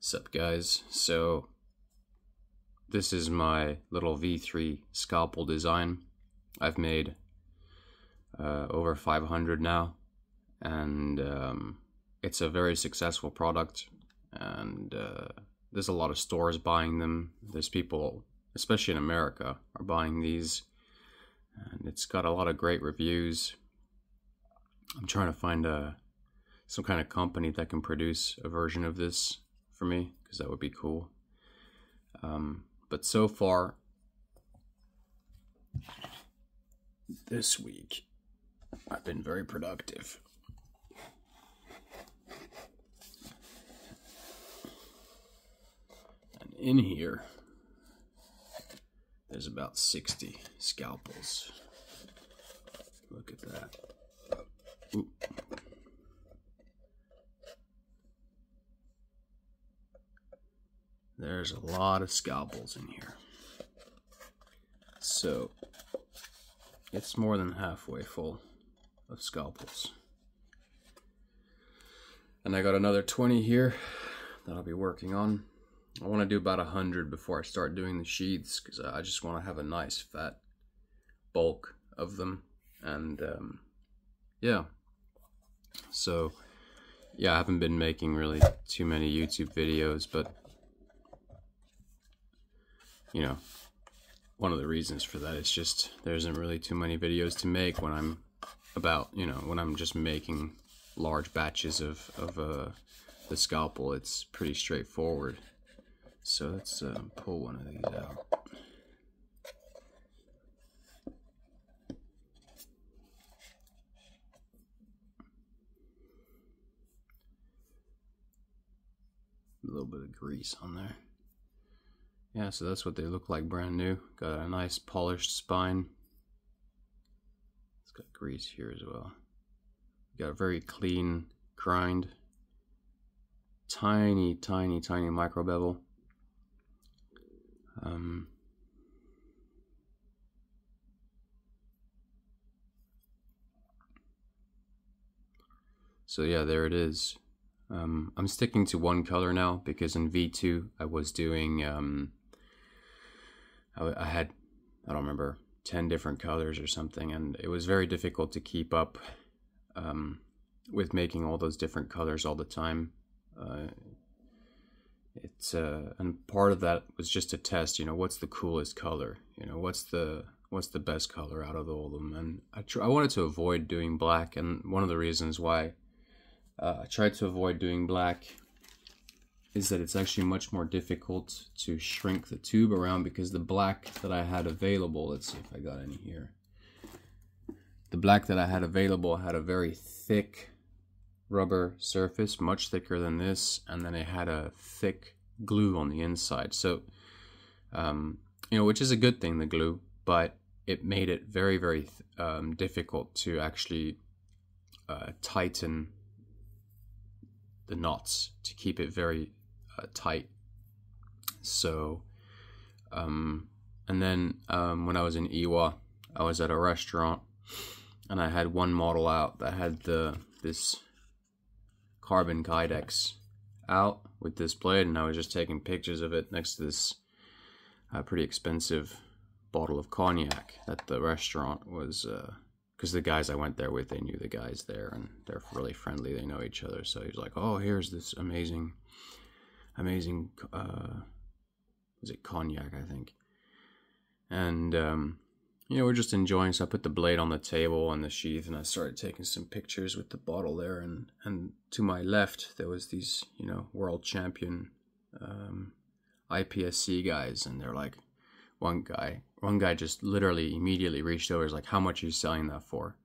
Sup guys, so this is my little V3 scalpel design. I've made over 500 now, and it's a very successful product, and there's a lot of stores buying them. There's people, especially in America, are buying these, and it's got a lot of great reviews. I'm trying to find some kind of company that can produce a version of this for me, because that would be cool. But so far this week I've been very productive. And in here there's about 60 scalpels. Look at that. Ooh. There's a lot of scalpels in here. So it's more than halfway full of scalpels. And I got another 20 here that I'll be working on. I want to do about 100 before I start doing the sheaths, because I just want to have a nice fat bulk of them. And yeah. So yeah, I haven't been making really too many YouTube videos, but you know, one of the reasons for that is just there isn't really too many videos to make when I'm when I'm just making large batches of the scalpel. It's pretty straightforward. So let's pull one of these out. A little bit of grease on there. Yeah, so that's what they look like brand new. Got a nice polished spine. It's got grease here as well. Got a very clean grind. Tiny, tiny, tiny micro bevel. So yeah, there it is. I'm sticking to one color now, because in V2 I was doing I had, I don't remember, 10 different colors or something, and it was very difficult to keep up with making all those different colors all the time. And part of that was just to test, what's the coolest color, what's the best color out of all of them. And I wanted to avoid doing black, and one of the reasons why I tried to avoid doing black is that it's actually much more difficult to shrink the tube around, because the black that I had available, let's see if I got any here. The black that I had available had a very thick rubber surface, much thicker than this, and then it had a thick glue on the inside. So, which is a good thing, the glue, but it made it very, very difficult to actually tighten the knots, to keep it very tight. So and then when I was in Iwa, I was at a restaurant, and I had one model out that had this carbon kydex out with this blade, and I was just taking pictures of it next to this pretty expensive bottle of cognac that the restaurant was, because the guys I went there with, they knew the guys there, and they're really friendly, they know each other. So he's like, oh, here's this amazing is it cognac, I think. And we're just enjoying. So I put the blade on the table and the sheath, and I started taking some pictures with the bottle there. And to my left there was these world champion IPSC guys, and they're like, one guy just literally immediately reached over. He's like, how much are you selling that for?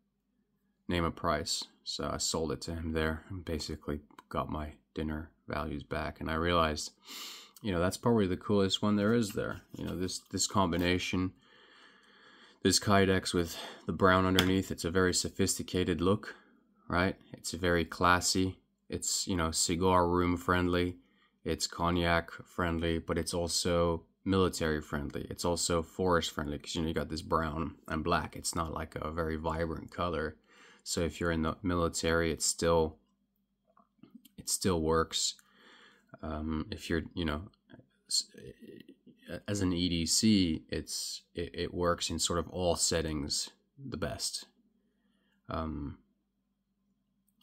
Name a price. So I sold it to him there, and basically got my dinner values back. And I realized, that's probably the coolest one there is there. This combination, this kydex with the brown underneath, it's a very sophisticated look, right? It's very classy. It's, cigar room friendly. It's cognac friendly, but it's also military friendly. It's also forest friendly, because you got this brown and black. It's not like a very vibrant color. So if you're in the military, it still works. If you're, as an EDC, it works in sort of all settings the best.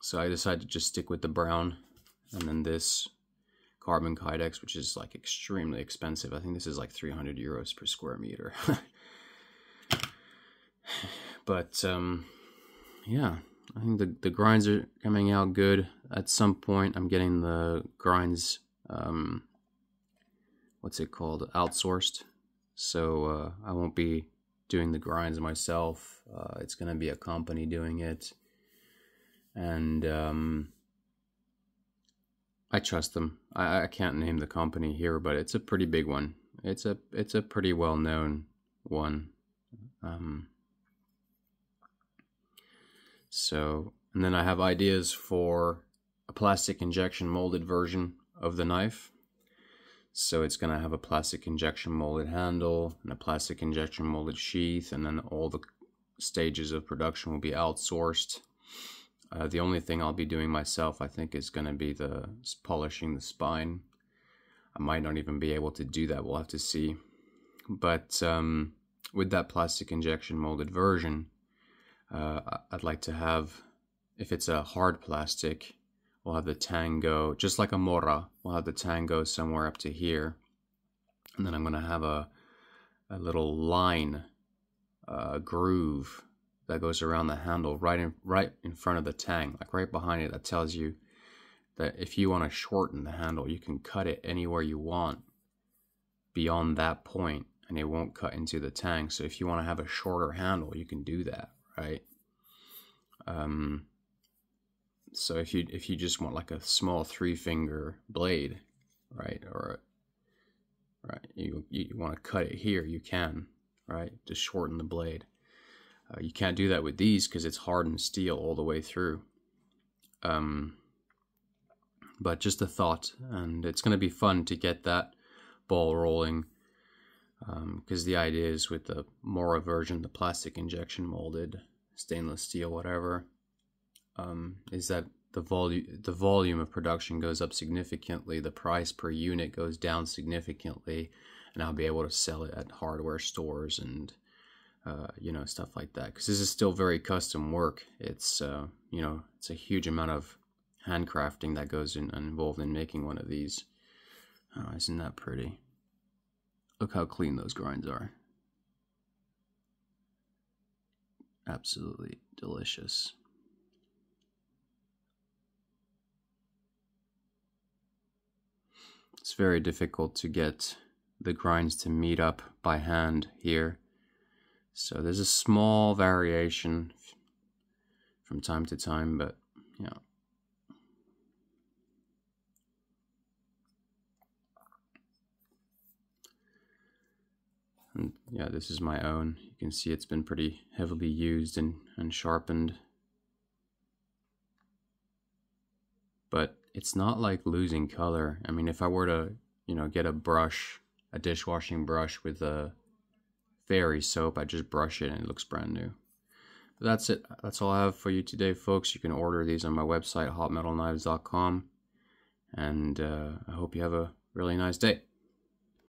So I decided to just stick with the brown, and then this carbon kydex, which is like extremely expensive. I think this is like 300 euros per square meter. But yeah, I think the grinds are coming out good. At some point I'm getting the grinds, what's it called, outsourced, so I won't be doing the grinds myself. It's gonna be a company doing it, and I trust them. I can't name the company here, but it's a pretty big one. It's a pretty well-known one. So, and then I have ideas for a plastic injection molded version of the knife. So it's going to have a plastic injection molded handle and a plastic injection molded sheath, and then all the stages of production will be outsourced. The only thing I'll be doing myself, I think, is going to be the polishing the spine. I might not even be able to do that. We'll have to see. But with that plastic injection molded version, I'd like to have, if it's a hard plastic, we'll have the tang go, just like a Mora, we'll have the tang go somewhere up to here. And then I'm going to have a little line, groove that goes around the handle right in front of the tang, like right behind it. That tells you that if you want to shorten the handle, you can cut it anywhere you want beyond that point, and it won't cut into the tang. So if you want to have a shorter handle, you can do that, right? So if you just want like a small 3-finger blade, right, or you want to cut it here, you can, right, just shorten the blade. You can't do that with these because it's hardened steel all the way through. But just a thought, and it's going to be fun to get that ball rolling, because the idea is with the Mora version, the plastic injection molded, stainless steel, whatever, is that the volume of production goes up significantly, the price per unit goes down significantly, and I'll be able to sell it at hardware stores and stuff like that, because this is still very custom work. It's it's a huge amount of handcrafting that goes involved in making one of these. Oh, isn't that pretty? Look how clean those grinds are. Absolutely delicious. It's very difficult to get the grinds to meet up by hand here. So there's a small variation from time to time, but yeah. And yeah, this is my own. You can see it's been pretty heavily used and sharpened. But it's not like losing color. I mean, if I were to, get a brush, a dishwashing brush with a fairy soap, I just brush it and it looks brand new. But that's it. That's all I have for you today, folks. You can order these on my website, hotmetalknives.com. And I hope you have a really nice day.